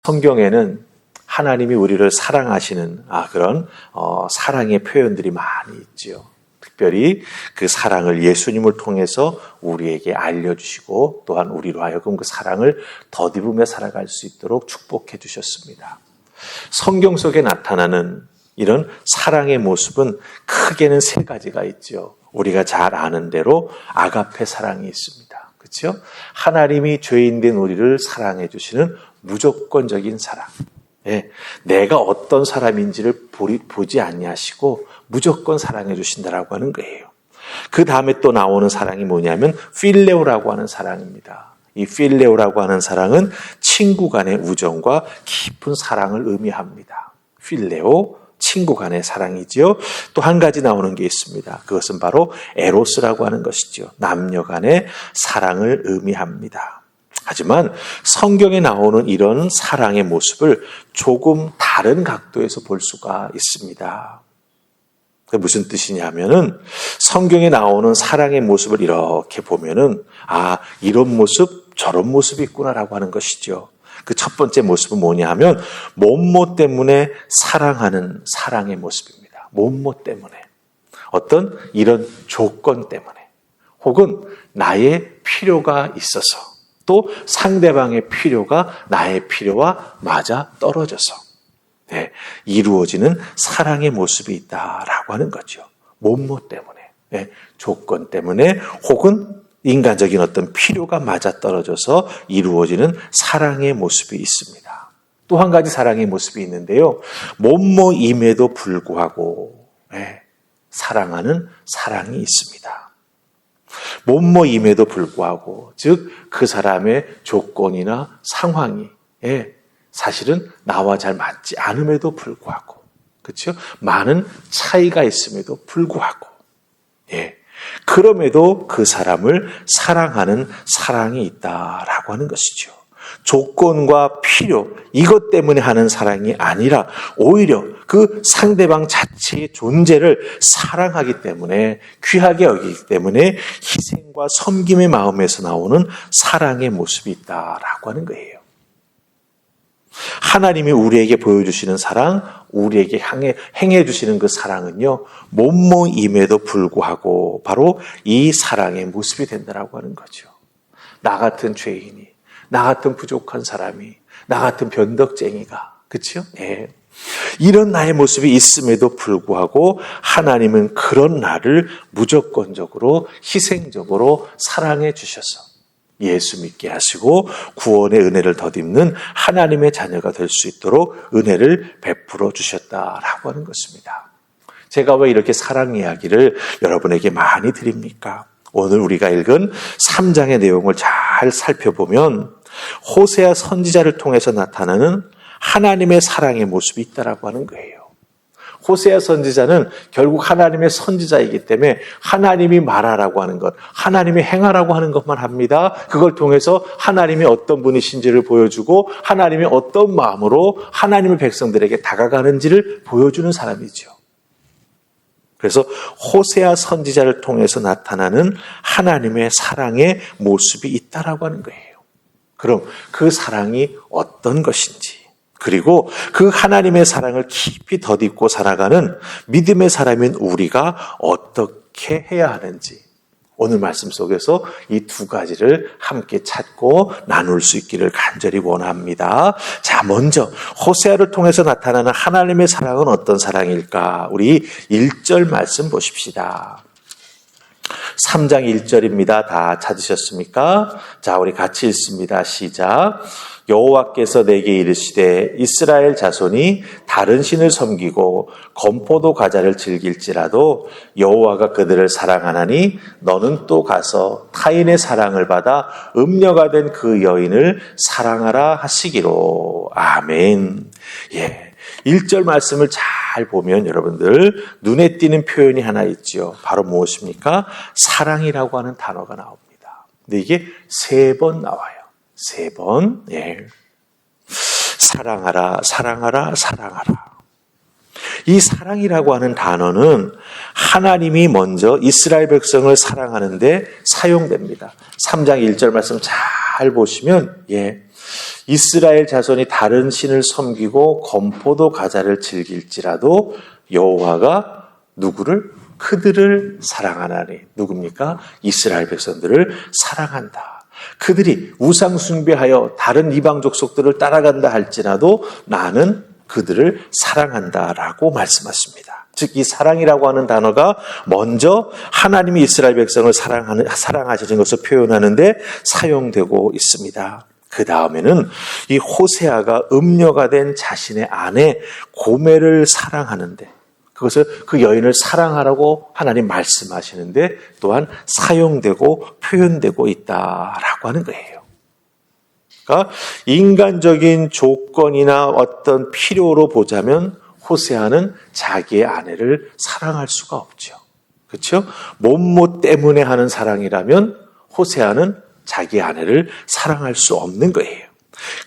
성경에는 하나님이 우리를 사랑하시는 그런 사랑의 표현들이 많이 있지요. 특별히 그 사랑을 예수님을 통해서 우리에게 알려주시고 또한 우리로 하여금 그 사랑을 덧입으며 살아갈 수 있도록 축복해 주셨습니다. 성경 속에 나타나는 이런 사랑의 모습은 크게는 세 가지가 있죠. 우리가 잘 아는 대로 아가페 사랑이 있습니다. 그렇죠? 하나님이 죄인된 우리를 사랑해 주시는 무조건적인 사랑. 내가 어떤 사람인지를 보지 아니하시고 무조건 사랑해 주신다라고 하는 거예요. 그 다음에 또 나오는 사랑이 뭐냐면 필레오라고 하는 사랑입니다. 이 필레오라고 하는 사랑은 친구 간의 우정과 깊은 사랑을 의미합니다. 필레오, 친구 간의 사랑이지요. 또 한 가지 나오는 게 있습니다. 그것은 바로 에로스라고 하는 것이죠. 남녀 간의 사랑을 의미합니다. 하지만 성경에 나오는 이런 사랑의 모습을 조금 다른 각도에서 볼 수가 있습니다. 그게 무슨 뜻이냐면은 성경에 나오는 사랑의 모습을 이렇게 보면은 이런 모습 저런 모습이 있구나라고 하는 것이죠. 그 첫 번째 모습은 뭐냐 하면 몸모 때문에 사랑하는 사랑의 모습입니다. 몸모 때문에 어떤 이런 조건 때문에 혹은 나의 필요가 있어서 또 상대방의 필요가 나의 필요와 맞아 떨어져서 이루어지는 사랑의 모습이 있다라고 하는 거죠. 몸모 때문에, 조건 때문에 혹은 인간적인 어떤 필요가 맞아 떨어져서 이루어지는 사랑의 모습이 있습니다. 또 한 가지 사랑의 모습이 있는데요. 몸모임에도 불구하고 사랑하는 사랑이 있습니다. 몸모임에도 불구하고 즉 그 사람의 조건이나 상황이 사실은 나와 잘 맞지 않음에도 불구하고 그렇죠? 많은 차이가 있음에도 불구하고 그럼에도 그 사람을 사랑하는 사랑이 있다라고 하는 것이죠. 조건과 필요 이것 때문에 하는 사랑이 아니라 오히려 그 상대방 자체의 존재를 사랑하기 때문에 귀하게 여기기 때문에 희생과 섬김의 마음에서 나오는 사랑의 모습이 있다라고 하는 거예요. 하나님이 우리에게 보여주시는 사랑, 우리에게 행해 주시는 그 사랑은요, 몸모임에도 불구하고 바로 이 사랑의 모습이 된다라고 하는 거죠. 나 같은 죄인이, 나 같은 부족한 사람이, 나 같은 변덕쟁이가, 그렇죠? 이런 나의 모습이 있음에도 불구하고 하나님은 그런 나를 무조건적으로 희생적으로 사랑해 주셔서 예수 믿게 하시고 구원의 은혜를 덧입는 하나님의 자녀가 될 수 있도록 은혜를 베풀어 주셨다라고 하는 것입니다. 제가 왜 이렇게 사랑 이야기를 여러분에게 많이 드립니까? 오늘 우리가 읽은 3장의 내용을 잘 살펴보면 호세아 선지자를 통해서 나타나는 하나님의 사랑의 모습이 있다라고 하는 거예요. 호세아 선지자는 결국 하나님의 선지자이기 때문에 하나님이 말하라고 하는 것, 하나님이 행하라고 하는 것만 합니다. 그걸 통해서 하나님이 어떤 분이신지를 보여주고 하나님이 어떤 마음으로 하나님의 백성들에게 다가가는지를 보여주는 사람이죠. 그래서 호세아 선지자를 통해서 나타나는 하나님의 사랑의 모습이 있다라고 하는 거예요. 그럼 그 사랑이 어떤 것인지 그리고 그 하나님의 사랑을 깊이 덧입고 살아가는 믿음의 사람인 우리가 어떻게 해야 하는지 오늘 말씀 속에서 이 두 가지를 함께 찾고 나눌 수 있기를 간절히 원합니다. 자, 먼저 호세아를 통해서 나타나는 하나님의 사랑은 어떤 사랑일까? 우리 1절 말씀 보십시다. 3장 1절입니다. 다 찾으셨습니까? 자, 우리 같이 읽습니다. 시작. 여호와께서 내게 이르시되 이스라엘 자손이 다른 신을 섬기고 건포도 과자를 즐길지라도 여호와가 그들을 사랑하나니 너는 또 가서 타인의 사랑을 받아 음녀가 된 그 여인을 사랑하라 하시기로. 아멘. 1절 말씀을 잘 보면 여러분들 눈에 띄는 표현이 하나 있죠. 바로 무엇입니까? 사랑이라고 하는 단어가 나옵니다. 근데 이게 3번 나와요. 3번. 사랑하라, 사랑하라, 사랑하라. 이 사랑이라고 하는 단어는 하나님이 먼저 이스라엘 백성을 사랑하는데 사용됩니다. 3장 1절 말씀 잘 보시면 이스라엘 자손이 다른 신을 섬기고 건포도 과자를 즐길지라도 여호와가 누구를? 그들을 사랑하나니. 누굽니까? 이스라엘 백성들을 사랑한다. 그들이 우상 숭배하여 다른 이방 족속들을 따라간다 할지라도 나는 그들을 사랑한다라고 말씀하십니다. 즉 이 사랑이라고 하는 단어가 먼저 하나님이 이스라엘 백성을 사랑하시는 것을 표현하는데 사용되고 있습니다. 그 다음에는 이 호세아가 음녀가 된 자신의 아내 고멜을 사랑하는데 그것을 그 여인을 사랑하라고 하나님 말씀하시는데 또한 사용되고 표현되고 있다라고 하는 거예요. 그러니까 인간적인 조건이나 어떤 필요로 보자면 호세아는 자기의 아내를 사랑할 수가 없죠. 그렇죠? 몸모 때문에 하는 사랑이라면 호세아는 자기 아내를 사랑할 수 없는 거예요.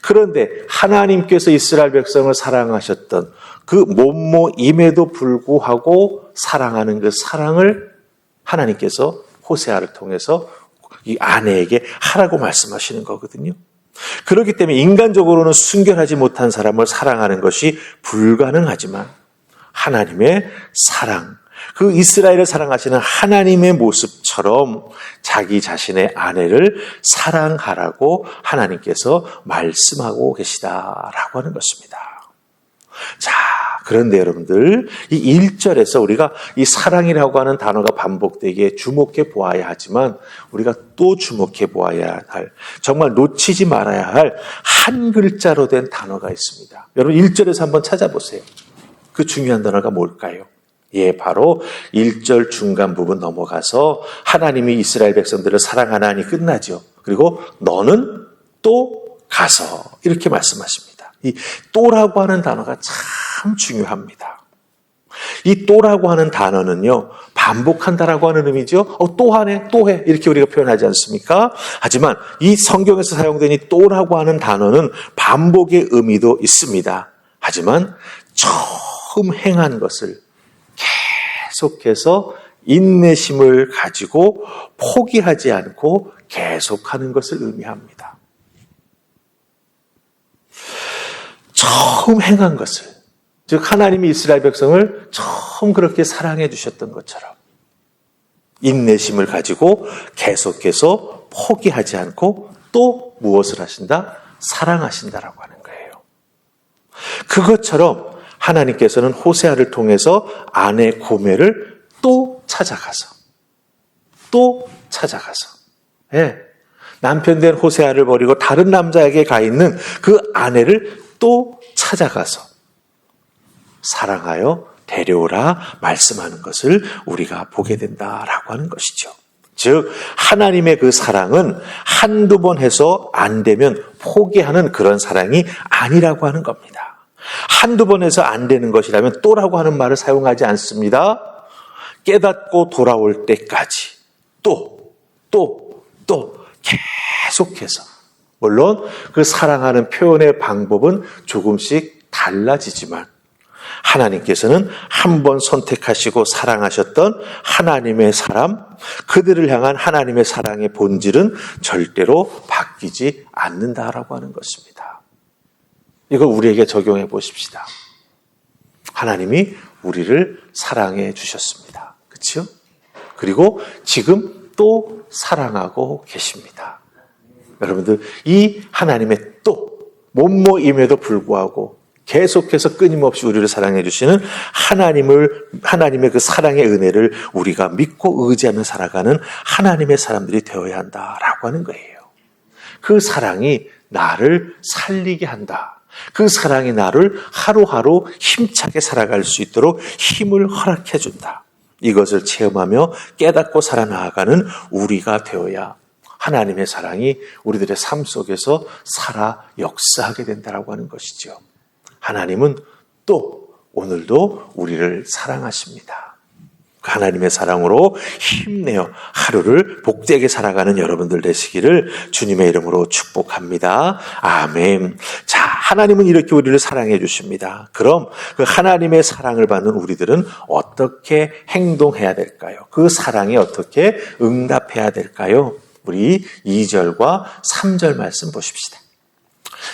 그런데 하나님께서 이스라엘 백성을 사랑하셨던 그 몸모임에도 불구하고 사랑하는 그 사랑을 하나님께서 호세아를 통해서 이 아내에게 하라고 말씀하시는 거거든요. 그렇기 때문에 인간적으로는 순결하지 못한 사람을 사랑하는 것이 불가능하지만 하나님의 사랑, 그 이스라엘을 사랑하시는 하나님의 모습처럼 자기 자신의 아내를 사랑하라고 하나님께서 말씀하고 계시다라고 하는 것입니다. 자, 그런데 여러분들 이 1절에서 우리가 이 사랑이라고 하는 단어가 반복되기에 주목해 보아야 하지만 우리가 또 주목해 보아야 할, 정말 놓치지 말아야 할 한 글자로 된 단어가 있습니다. 여러분 1절에서 한번 찾아보세요. 그 중요한 단어가 뭘까요? 예, 바로 1절 중간 부분 넘어가서 하나님이 이스라엘 백성들을 사랑하나니 끝나죠. 그리고 너는 또 가서 이렇게 말씀하십니다. 이 또라고 하는 단어가 참 중요합니다. 이 또라고 하는 단어는요, 반복한다라고 하는 의미죠. 또 하네, 또 해. 이렇게 우리가 표현하지 않습니까? 하지만 이 성경에서 사용된 이 또라고 하는 단어는 반복의 의미도 있습니다. 하지만 처음 행한 것을 계속해서 인내심을 가지고 포기하지 않고 계속하는 것을 의미합니다. 처음 행한 것을, 즉 하나님이 이스라엘 백성을 처음 그렇게 사랑해 주셨던 것처럼 인내심을 가지고 계속해서 포기하지 않고 또 무엇을 하신다? 사랑하신다라고 하는 거예요. 그것처럼 하나님께서는 호세아를 통해서 아내 고멜을 또 찾아가서 예, 남편 된 호세아를 버리고 다른 남자에게 가 있는 그 아내를 또 찾아가서 사랑하여 데려오라 말씀하는 것을 우리가 보게 된다라고 하는 것이죠. 즉 하나님의 그 사랑은 한두 번 해서 안 되면 포기하는 그런 사랑이 아니라고 하는 겁니다. 한두 번 해서 안 되는 것이라면 또라고 하는 말을 사용하지 않습니다. 깨닫고 돌아올 때까지 또 계속해서, 물론 그 사랑하는 표현의 방법은 조금씩 달라지지만 하나님께서는 한 번 선택하시고 사랑하셨던 하나님의 사람, 그들을 향한 하나님의 사랑의 본질은 절대로 바뀌지 않는다라고 하는 것입니다. 이걸 우리에게 적용해 보십시다. 하나님이 우리를 사랑해 주셨습니다. 그렇죠? 그리고 지금 또 사랑하고 계십니다. 여러분들 이 하나님의 또 몸모임에도 불구하고 계속해서 끊임없이 우리를 사랑해 주시는 하나님의 그 사랑의 은혜를 우리가 믿고 의지하며 살아가는 하나님의 사람들이 되어야 한다라고 하는 거예요. 그 사랑이 나를 살리게 한다. 그 사랑이 나를 하루하루 힘차게 살아갈 수 있도록 힘을 허락해 준다. 이것을 체험하며 깨닫고 살아나가는 우리가 되어야 하나님의 사랑이 우리들의 삶 속에서 살아 역사하게 된다라고 하는 것이죠. 하나님은 또 오늘도 우리를 사랑하십니다. 하나님의 사랑으로 힘내어 하루를 복되게 살아가는 여러분들 되시기를 주님의 이름으로 축복합니다. 아멘. 자, 하나님은 이렇게 우리를 사랑해 주십니다. 그럼 그 하나님의 사랑을 받는 우리들은 어떻게 행동해야 될까요? 그 사랑에 어떻게 응답해야 될까요? 우리 2절과 3절 말씀 보십시다.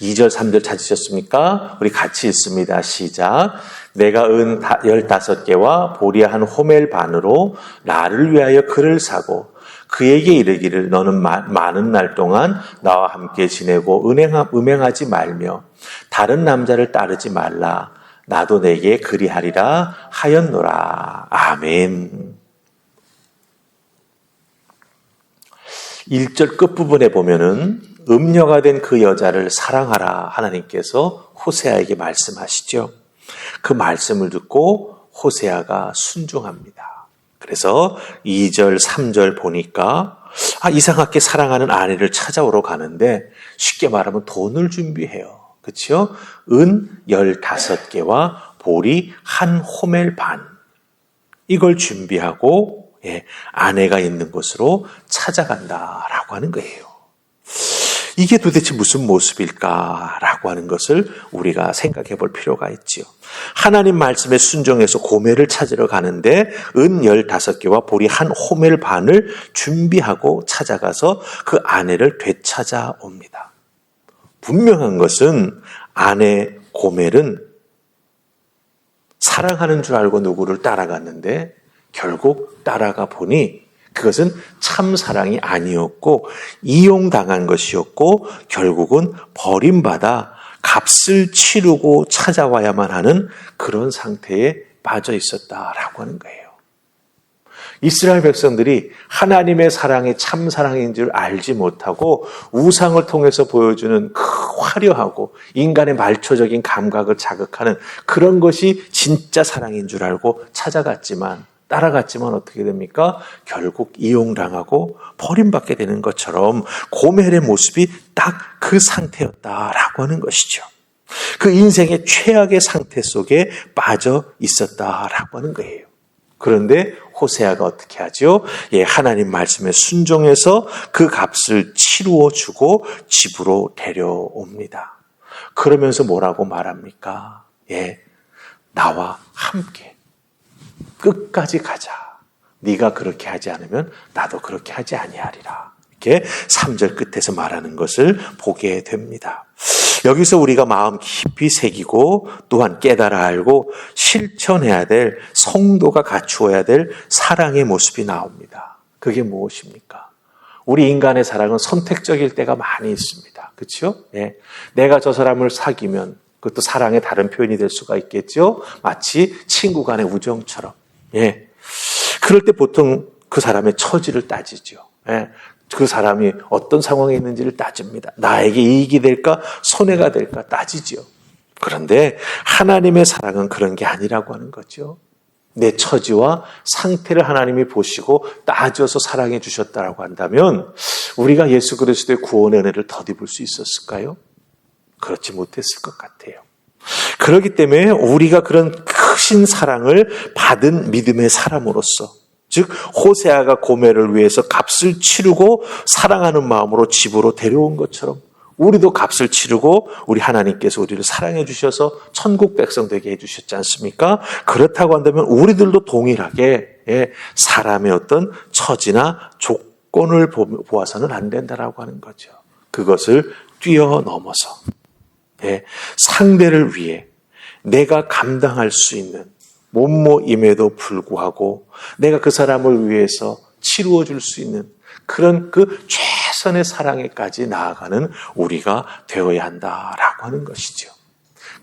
2절, 3절 찾으셨습니까? 우리 같이 읽습니다. 시작. 내가 은 15개와 보리 한 호멜 반으로 나를 위하여 그를 사고 그에게 이르기를 너는 많은 날 동안 나와 함께 지내고 음행하지 말며 다른 남자를 따르지 말라. 나도 내게 그리하리라 하였노라. 아멘. 1절 끝부분에 보면은 음녀가 된 그 여자를 사랑하라 하나님께서 호세아에게 말씀하시죠. 그 말씀을 듣고 호세아가 순종합니다. 그래서 2절, 3절 보니까 이상하게 사랑하는 아내를 찾아오러 가는데 쉽게 말하면 돈을 준비해요. 그렇죠? 은 15개와 보리 한 호멜 반 이걸 준비하고 아내가 있는 곳으로 찾아간다라고 하는 거예요. 이게 도대체 무슨 모습일까라고 하는 것을 우리가 생각해 볼 필요가 있지요. 하나님 말씀에 순종해서 고멜을 찾으러 가는데 은 15개와 보리 한 호멜 반을 준비하고 찾아가서 그 아내를 되찾아 옵니다. 분명한 것은 아내 고멜은 사랑하는 줄 알고 누구를 따라갔는데 결국 따라가 보니 그것은 참 사랑이 아니었고 이용당한 것이었고 결국은 버림받아 값을 치르고 찾아와야만 하는 그런 상태에 빠져 있었다라고 하는 거예요. 이스라엘 백성들이 하나님의 사랑이 참 사랑인 줄 알지 못하고 우상을 통해서 보여주는 그 화려하고 인간의 말초적인 감각을 자극하는 그런 것이 진짜 사랑인 줄 알고 따라갔지만 어떻게 됩니까? 결국 이용당하고 버림받게 되는 것처럼 고멜의 모습이 딱 그 상태였다라고 하는 것이죠. 그 인생의 최악의 상태 속에 빠져 있었다라고 하는 거예요. 그런데 호세아가 어떻게 하죠? 하나님 말씀에 순종해서 그 값을 치루어 주고 집으로 데려옵니다. 그러면서 뭐라고 말합니까? 나와 함께 끝까지 가자. 네가 그렇게 하지 않으면 나도 그렇게 하지 아니하리라. 이렇게 3절 끝에서 말하는 것을 보게 됩니다. 여기서 우리가 마음 깊이 새기고 또한 깨달아 알고 실천해야 될 성도가 갖추어야 될 사랑의 모습이 나옵니다. 그게 무엇입니까? 우리 인간의 사랑은 선택적일 때가 많이 있습니다. 그렇죠? 내가 저 사람을 사귀면 그것도 사랑의 다른 표현이 될 수가 있겠죠? 마치 친구 간의 우정처럼. 그럴 때 보통 그 사람의 처지를 따지죠. 그 사람이 어떤 상황에 있는지를 따집니다. 나에게 이익이 될까 손해가 될까 따지죠. 그런데 하나님의 사랑은 그런 게 아니라고 하는 거죠. 내 처지와 상태를 하나님이 보시고 따져서 사랑해 주셨다라고 한다면 우리가 예수 그리스도의 구원의 은혜를 덧입을 수 있었을까요? 그렇지 못했을 것 같아요. 그렇기 때문에 우리가 그런 크신 사랑을 받은 믿음의 사람으로서 즉 호세아가 고멜을 위해서 값을 치르고 사랑하는 마음으로 집으로 데려온 것처럼 우리도 값을 치르고 우리 하나님께서 우리를 사랑해 주셔서 천국 백성 되게 해 주셨지 않습니까? 그렇다고 한다면 우리들도 동일하게 사람의 어떤 처지나 조건을 보아서는 안 된다라고 하는 거죠. 그것을 뛰어넘어서 상대를 위해 내가 감당할 수 있는 몸모임에도 불구하고 내가 그 사람을 위해서 치루어 줄 수 있는 그런 그 최선의 사랑에까지 나아가는 우리가 되어야 한다라고 하는 것이죠.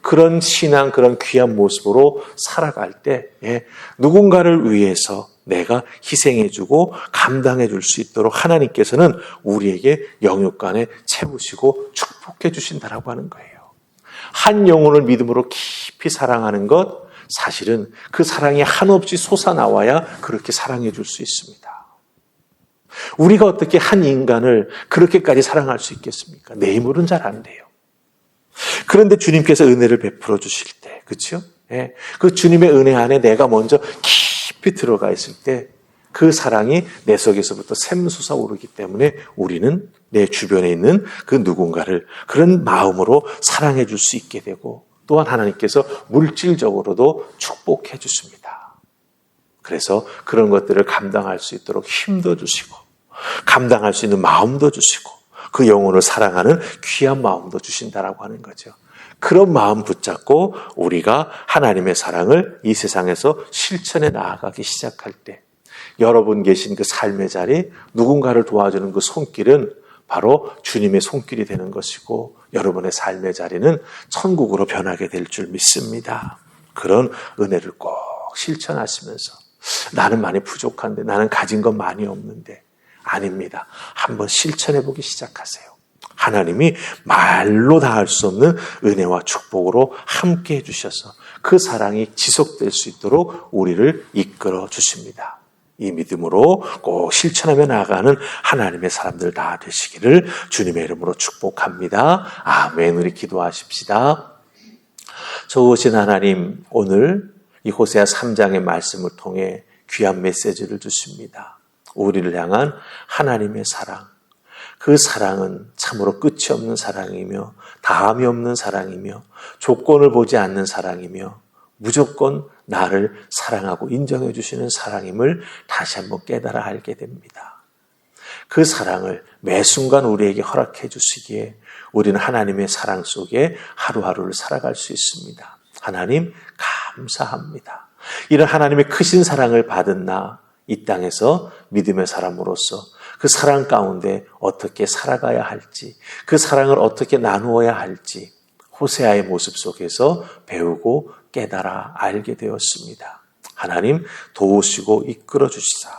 그런 신앙, 그런 귀한 모습으로 살아갈 때 누군가를 위해서 내가 희생해주고 감당해줄 수 있도록 하나님께서는 우리에게 영육간에 채우시고 축복해 주신다라고 하는 거예요. 한 영혼을 믿음으로 깊이 사랑하는 것, 사실은 그 사랑이 한없이 솟아나와야 그렇게 사랑해 줄 수 있습니다. 우리가 어떻게 한 인간을 그렇게까지 사랑할 수 있겠습니까? 내 힘으로는 잘 안 돼요. 그런데 주님께서 은혜를 베풀어 주실 때, 그렇죠? 그 주님의 은혜 안에 내가 먼저 깊이 들어가 있을 때 그 사랑이 내 속에서부터 샘솟아 오르기 때문에 우리는 내 주변에 있는 그 누군가를 그런 마음으로 사랑해 줄 수 있게 되고 또한 하나님께서 물질적으로도 축복해 주십니다. 그래서 그런 것들을 감당할 수 있도록 힘도 주시고 감당할 수 있는 마음도 주시고 그 영혼을 사랑하는 귀한 마음도 주신다라고 하는 거죠. 그런 마음 붙잡고 우리가 하나님의 사랑을 이 세상에서 실천해 나아가기 시작할 때 여러분 계신 그 삶의 자리, 누군가를 도와주는 그 손길은 바로 주님의 손길이 되는 것이고 여러분의 삶의 자리는 천국으로 변하게 될 줄 믿습니다. 그런 은혜를 꼭 실천하시면서 나는 많이 부족한데, 나는 가진 건 많이 없는데, 아닙니다. 한번 실천해 보기 시작하세요. 하나님이 말로 다 할 수 없는 은혜와 축복으로 함께 해주셔서 그 사랑이 지속될 수 있도록 우리를 이끌어 주십니다. 이 믿음으로 꼭 실천하며 나아가는 하나님의 사람들 다 되시기를 주님의 이름으로 축복합니다. 아멘. 우리 기도하십시다. 좋으신 하나님, 오늘 이 호세아 3장의 말씀을 통해 귀한 메시지를 주십니다. 우리를 향한 하나님의 사랑, 그 사랑은 참으로 끝이 없는 사랑이며 다함이 없는 사랑이며 조건을 보지 않는 사랑이며 무조건 나를 사랑하고 인정해 주시는 사랑임을 다시 한번 깨달아 알게 됩니다. 그 사랑을 매 순간 우리에게 허락해 주시기에 우리는 하나님의 사랑 속에 하루하루를 살아갈 수 있습니다. 하나님 감사합니다. 이런 하나님의 크신 사랑을 받은 나, 이 땅에서 믿음의 사람으로서 그 사랑 가운데 어떻게 살아가야 할지, 그 사랑을 어떻게 나누어야 할지 호세아의 모습 속에서 배우고 깨달아 알게 되었습니다. 하나님 도우시고 이끌어 주시사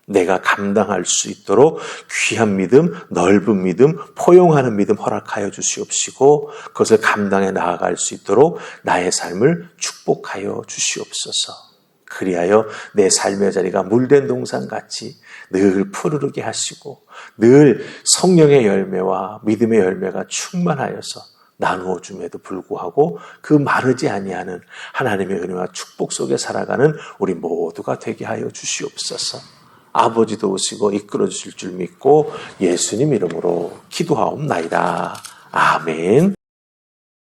내가 감당할 수 있도록 귀한 믿음, 넓은 믿음, 포용하는 믿음 허락하여 주시옵시고 그것을 감당해 나아갈 수 있도록 나의 삶을 축복하여 주시옵소서. 그리하여 내 삶의 자리가 물된 동산같이 늘 푸르르게 하시고 늘 성령의 열매와 믿음의 열매가 충만하여서 나누어 줌에도 불구하고 그 마르지 아니하는 하나님의 은혜와 축복 속에 살아가는 우리 모두가 되게 하여 주시옵소서. 아버지 도우시고 이끌어 주실 줄 믿고 예수님 이름으로 기도하옵나이다. 아멘.